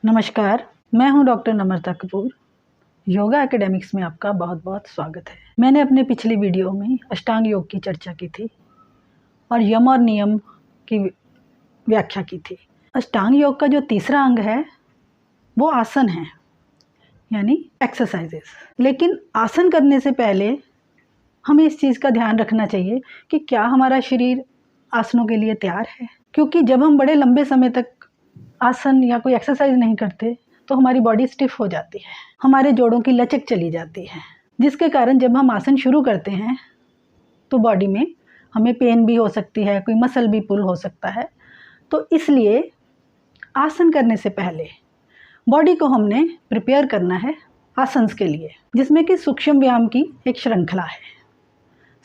नमस्कार, मैं हूं डॉक्टर नम्रता कपूर। योगा एकेडमिक्स में आपका बहुत बहुत स्वागत है। मैंने अपने पिछली वीडियो में अष्टांग योग की चर्चा की थी और यम और नियम की व्याख्या की थी। अष्टांग योग का जो तीसरा अंग है वो आसन है, यानी एक्सरसाइजेस। लेकिन आसन करने से पहले हमें इस चीज़ का ध्यान रखना चाहिए कि क्या हमारा शरीर आसनों के लिए तैयार है। क्योंकि जब हम बड़े लंबे समय तक आसन या कोई एक्सरसाइज नहीं करते तो हमारी बॉडी स्टिफ हो जाती है, हमारे जोड़ों की लचक चली जाती है, जिसके कारण जब हम आसन शुरू करते हैं तो बॉडी में हमें पेन भी हो सकती है, कोई मसल भी पुल हो सकता है। तो इसलिए आसन करने से पहले बॉडी को हमने प्रिपेयर करना है आसन्स के लिए, जिसमें कि सूक्ष्म व्यायाम की एक श्रृंखला है।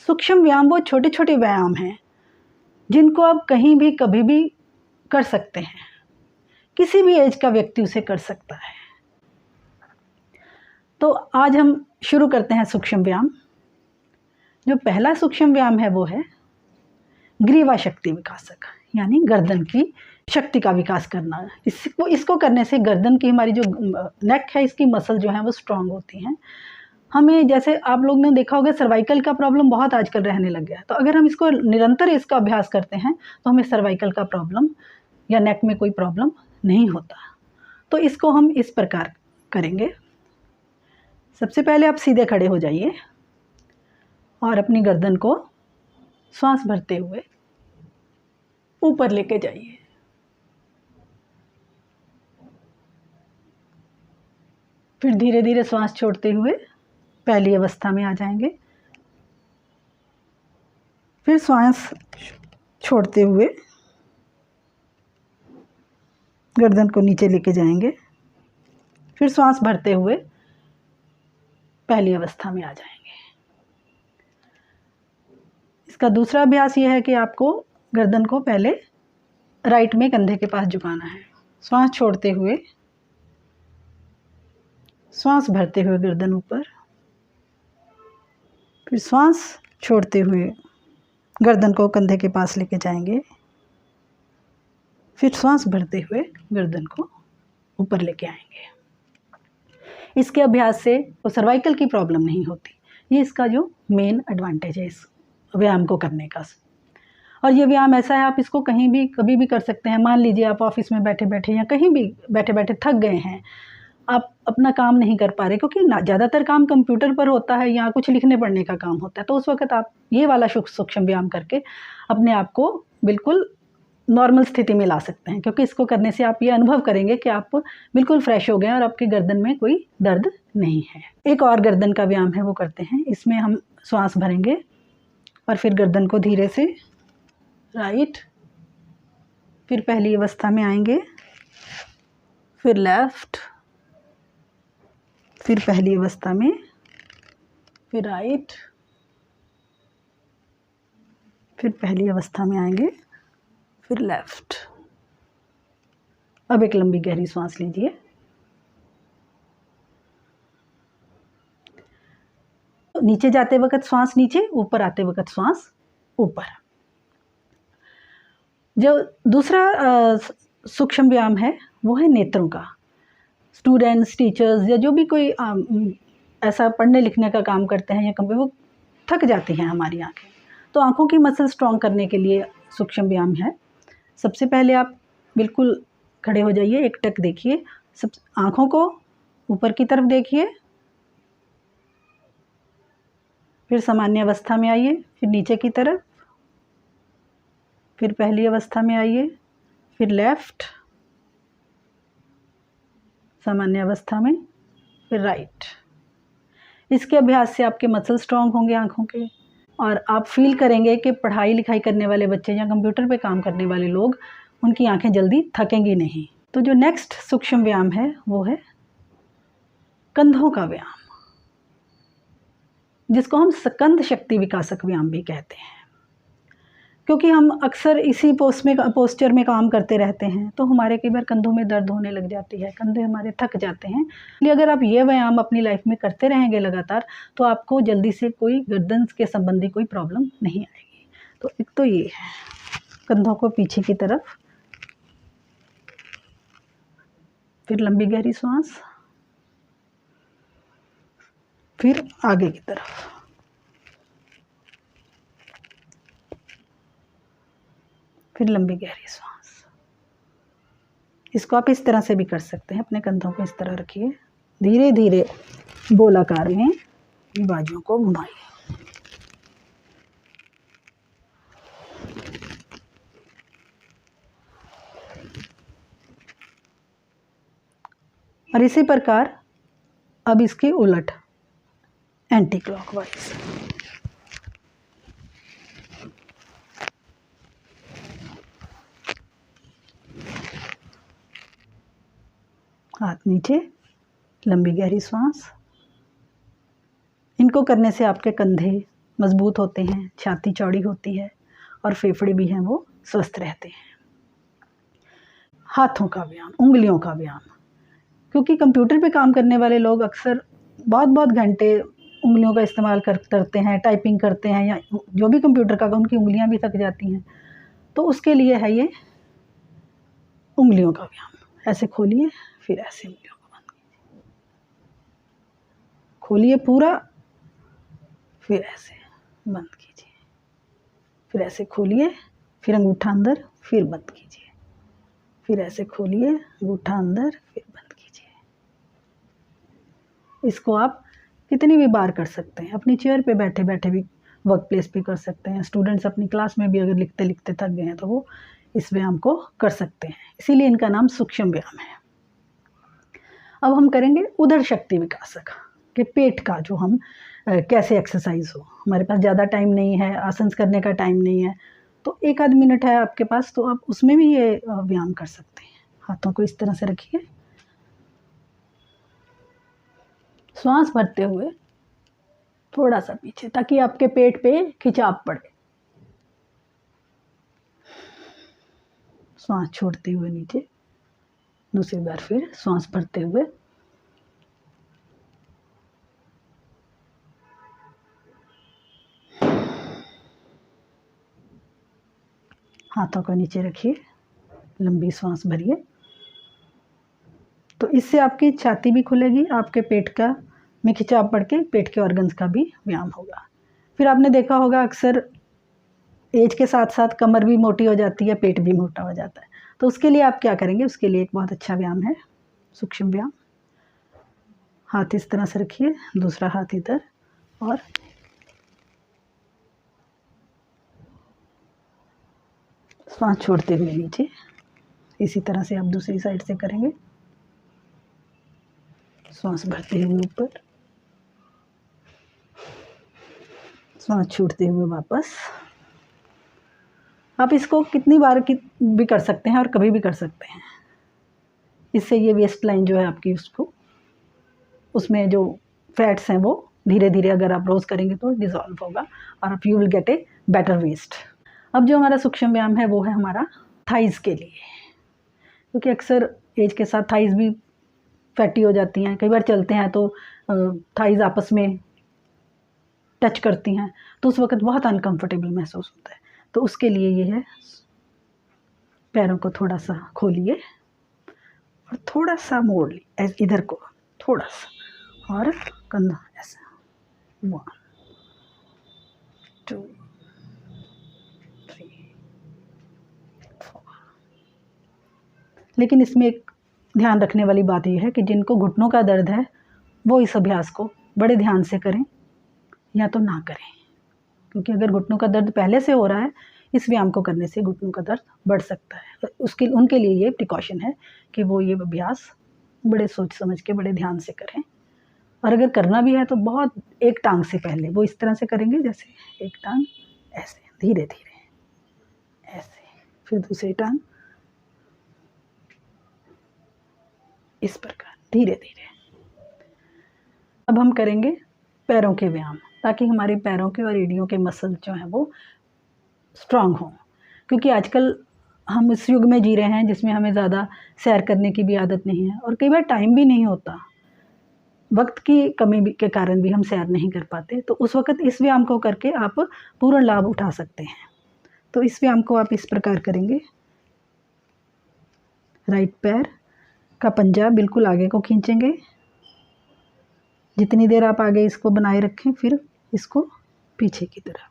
सूक्ष्म व्यायाम वो छोटे छोटे व्यायाम हैं जिनको आप कहीं भी कभी भी कर सकते हैं, किसी भी एज का व्यक्ति उसे कर सकता है। तो आज हम शुरू करते हैं सूक्ष्म व्यायाम। जो पहला सूक्ष्म व्यायाम है वो है ग्रीवा शक्ति विकासक, यानी गर्दन की शक्ति का विकास करना। इसको करने से गर्दन की हमारी जो नेक है, इसकी मसल जो है वो स्ट्रांग होती हैं। हमें, जैसे आप लोग ने देखा होगा, सर्वाइकल का प्रॉब्लम बहुत आजकल रहने लग गया है। तो अगर हम इसको निरंतर इसका अभ्यास करते हैं तो हमें सर्वाइकल का प्रॉब्लम या नेक में कोई प्रॉब्लम नहीं होता। तो इसको हम इस प्रकार करेंगे। सबसे पहले आप सीधे खड़े हो जाइए और अपनी गर्दन को श्वास भरते हुए ऊपर लेके जाइए। फिर धीरे धीरे श्वास छोड़ते हुए पहली अवस्था में आ जाएंगे। फिर श्वास छोड़ते हुए गर्दन को नीचे लेके जाएंगे। फिर श्वास भरते हुए पहली अवस्था में आ जाएंगे। इसका दूसरा अभ्यास यह है कि आपको गर्दन को पहले राइट में कंधे के पास झुकाना है। श्वास छोड़ते हुए श्वास भरते हुए गर्दन ऊपर, फिर श्वास छोड़ते हुए गर्दन को कंधे के पास लेके जाएंगे। फिर श्वास भरते हुए गर्दन को ऊपर लेके आएंगे। इसके अभ्यास से वो सर्वाइकल की प्रॉब्लम नहीं होती। ये इसका जो मेन एडवांटेज है इस व्यायाम को करने का। और ये व्यायाम ऐसा है, आप इसको कहीं भी कभी भी कर सकते हैं। मान लीजिए आप ऑफिस में बैठे बैठे या कहीं भी बैठे बैठे थक गए हैं, आप अपना काम नहीं कर पा रहे, क्योंकि ज़्यादातर काम कंप्यूटर पर होता है या कुछ लिखने पढ़ने का काम होता है। तो उस वक्त आप ये वाला सूक्ष्म व्यायाम करके अपने आप को बिल्कुल नॉर्मल स्थिति में ला सकते हैं। क्योंकि इसको करने से आप ये अनुभव करेंगे कि आप बिल्कुल फ्रेश हो गए और आपकी गर्दन में कोई दर्द नहीं है। एक और गर्दन का व्यायाम है वो करते हैं। इसमें हम श्वास भरेंगे और फिर गर्दन को धीरे से राइट, फिर पहली अवस्था में आएंगे, फिर लेफ्ट, फिर पहली अवस्था में, फिर राइट, फिर पहली अवस्था में आएंगे, फिर लेफ्ट। अब एक लंबी गहरी सांस लीजिए। नीचे जाते वक्त श्वास नीचे, ऊपर आते वक्त श्वास ऊपर। जो दूसरा सूक्ष्म व्यायाम है वो है नेत्रों का। स्टूडेंट्स, टीचर्स या जो भी कोई ऐसा पढ़ने लिखने का काम करते हैं या कभी वो थक जाती हैं हमारी आंखें, तो आंखों की मसल स्ट्रॉन्ग करने के लिए सूक्ष्म व्यायाम है। सबसे पहले आप बिल्कुल खड़े हो जाइए, एक टक देखिए, सब आँखों को ऊपर की तरफ देखिए, फिर सामान्य अवस्था में आइए, फिर नीचे की तरफ, फिर पहली अवस्था में आइए, फिर लेफ्ट, सामान्य अवस्था में, फिर राइट। इसके अभ्यास से आपके मसल स्ट्रॉन्ग होंगे आँखों के, और आप फील करेंगे कि पढ़ाई लिखाई करने वाले बच्चे या कंप्यूटर पे काम करने वाले लोग, उनकी आंखें जल्दी थकेंगी नहीं। तो जो नेक्स्ट सूक्ष्म व्यायाम है वो है कंधों का व्यायाम, जिसको हम स्कंध शक्ति विकासक व्यायाम भी कहते हैं। क्योंकि हम अक्सर इसी पोस्चर में काम करते रहते हैं तो हमारे कई बार कंधों में दर्द होने लग जाती है, कंधे हमारे थक जाते हैं। इसलिए अगर आप ये व्यायाम अपनी लाइफ में करते रहेंगे लगातार, तो आपको जल्दी से कोई गर्दन के संबंधी कोई प्रॉब्लम नहीं आएगी। तो एक तो ये है, कंधों को पीछे की तरफ फिर लंबी गहरी सांस, फिर आगे की तरफ, फिर लंबी गहरी सांस। इसको आप इस तरह से भी कर सकते हैं, अपने कंधों को इस तरह रखिए, धीरे धीरे गोलाकार में बाजुओं को घुमाइए। और इसी प्रकार अब इसके उलट एंटी क्लॉकवाइज। हाथ नीचे, लंबी गहरी सांस। इनको करने से आपके कंधे मजबूत होते हैं, छाती चौड़ी होती है और फेफड़े भी हैं वो स्वस्थ रहते हैं। हाथों का व्यायाम, उंगलियों का व्यायाम, क्योंकि कंप्यूटर पे काम करने वाले लोग अक्सर बहुत बहुत घंटे उंगलियों का इस्तेमाल करते हैं, टाइपिंग करते हैं या जो भी कंप्यूटर का, उनकी उंगलियां भी थक जाती हैं। तो उसके लिए है ये उंगलियों का व्यायाम। ऐसे खोलिए, फिर ऐसे उंगलियों को बंद कीजिए, खोलिए पूरा, फिर ऐसे बंद कीजिए, फिर ऐसे खोलिए, फिर अंगूठा अंदर, फिर बंद कीजिए, फिर ऐसे खोलिए, अंगूठा अंदर, फिर बंद कीजिए। इसको आप कितनी भी बार कर सकते हैं, अपनी चेयर पे बैठे बैठे भी वर्क प्लेस पे कर सकते हैं। स्टूडेंट्स अपनी क्लास में भी अगर लिखते लिखते थक गए हैं तो वो इस व्यायाम को कर सकते हैं, इसीलिए इनका नाम सूक्ष्म व्यायाम है। अब हम करेंगे उदर शक्ति विकासक के पेट का, जो हम कैसे एक्सरसाइज हो। हमारे पास ज़्यादा टाइम नहीं है, आसन करने का टाइम नहीं है, तो 1 आध मिनट है आपके पास, तो आप उसमें भी ये व्यायाम कर सकते हैं। हाथों को इस तरह से रखिए, श्वास भरते हुए थोड़ा सा पीछे, ताकि आपके पेट पे खिंचाव पड़े। श्वास छोड़ते हुए नीचे, दूसरी बार फिर श्वास भरते हुए, हाथों को नीचे रखिए, लंबी श्वास भरिए। तो इससे आपकी छाती भी खुलेगी, आपके पेट का में खिंचाव पड़ के पेट के ऑर्गन्स का भी व्यायाम होगा। फिर आपने देखा होगा अक्सर एज के साथ साथ कमर भी मोटी हो जाती है, पेट भी मोटा हो जाता है। तो उसके लिए आप क्या करेंगे, उसके लिए एक बहुत अच्छा व्यायाम है सूक्ष्म व्यायाम। हाथ इस तरह से रखिए, दूसरा हाथ इधर, और श्वास छोड़ते हुए नीचे। इसी तरह से आप दूसरी साइड से करेंगे, श्वास भरते हुए ऊपर, श्वास छोड़ते हुए वापस। आप इसको कितनी बार की भी कर सकते हैं और कभी भी कर सकते हैं। इससे ये वेस्ट लाइन जो है आपकी, उसको, उसमें जो फैट्स हैं वो धीरे धीरे अगर आप रोज़ करेंगे तो डिज़ोल्व होगा और आप you will get a better waste. अब जो हमारा सूक्ष्म व्यायाम है वो है हमारा थाइज़ के लिए, क्योंकि अक्सर एज के साथ थाइज़ भी फैटी हो जाती हैं। कई बार चलते हैं तो थाइज़ आपस में टच करती हैं, तो उस वक्त बहुत अनकंफर्टेबल महसूस होता है। तो उसके लिए ये है, पैरों को थोड़ा सा खोलिए और थोड़ा सा मोड़ ली इधर को, थोड़ा सा, और कंधा ऐसा, 1 2 3 4। लेकिन इसमें एक ध्यान रखने वाली बात यह है कि जिनको घुटनों का दर्द है वो इस अभ्यास को बड़े ध्यान से करें या तो ना करें, क्योंकि अगर घुटनों का दर्द पहले से हो रहा है, इस व्यायाम को करने से घुटनों का दर्द बढ़ सकता है। उसके उनके लिए ये प्रिकॉशन है कि वो ये अभ्यास बड़े सोच समझ के बड़े ध्यान से करें। और अगर करना भी है तो बहुत, एक टांग से पहले वो इस तरह से करेंगे, जैसे एक टांग ऐसे धीरे धीरे ऐसे, फिर दूसरी टांग इस प्रकार धीरे धीरे। अब हम करेंगे पैरों के व्यायाम, ताकि हमारे पैरों के और एड़ियों के मसल जो हैं वो स्ट्रांग हों। क्योंकि आजकल हम इस युग में जी रहे हैं जिसमें हमें ज़्यादा सैर करने की भी आदत नहीं है, और कई बार टाइम भी नहीं होता, वक्त की कमी के कारण भी हम सैर नहीं कर पाते। तो उस वक्त इस व्यायाम को करके आप पूर्ण लाभ उठा सकते हैं। तो इस व्यायाम को आप इस प्रकार करेंगे, राइट पैर का पंजा बिल्कुल आगे को खींचेंगे। जितनी देर आप आगे इसको बनाए रखें, फिर इसको पीछे की तरफ,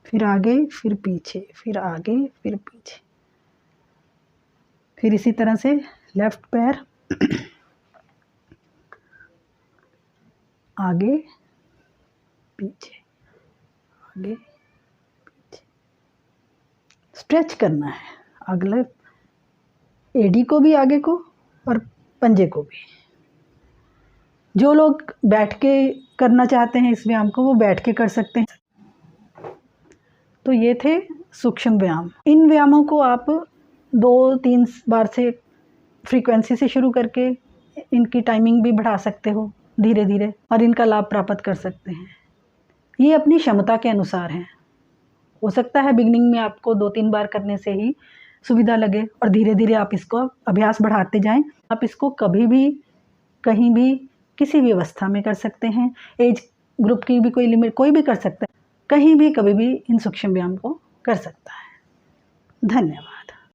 फिर आगे, फिर पीछे, फिर आगे, फिर पीछे। फिर इसी तरह से लेफ्ट पैर आगे पीछे, आगे पीछे। स्ट्रेच करना है अगले एडी को भी आगे को और पंजे को भी। जो लोग बैठ के करना चाहते हैं इस व्यायाम को, वो बैठ के कर सकते हैं। तो ये थे सूक्ष्म व्यायाम। इन व्यायामों को आप 2-3 बार से फ्रीक्वेंसी से शुरू करके इनकी टाइमिंग भी बढ़ा सकते हो धीरे धीरे, और इनका लाभ प्राप्त कर सकते हैं। ये अपनी क्षमता के अनुसार हैं। हो सकता है बिगिनिंग में आपको 2-3 बार करने से ही सुविधा लगे और धीरे धीरे आप इसको अभ्यास बढ़ाते जाएं। आप इसको कभी भी, कहीं भी, किसी भी अवस्था में कर सकते हैं। एज ग्रुप की भी कोई लिमिट, कोई भी कर सकता है, कहीं भी, कभी भी इन सूक्ष्म व्यायाम को कर सकता है। धन्यवाद।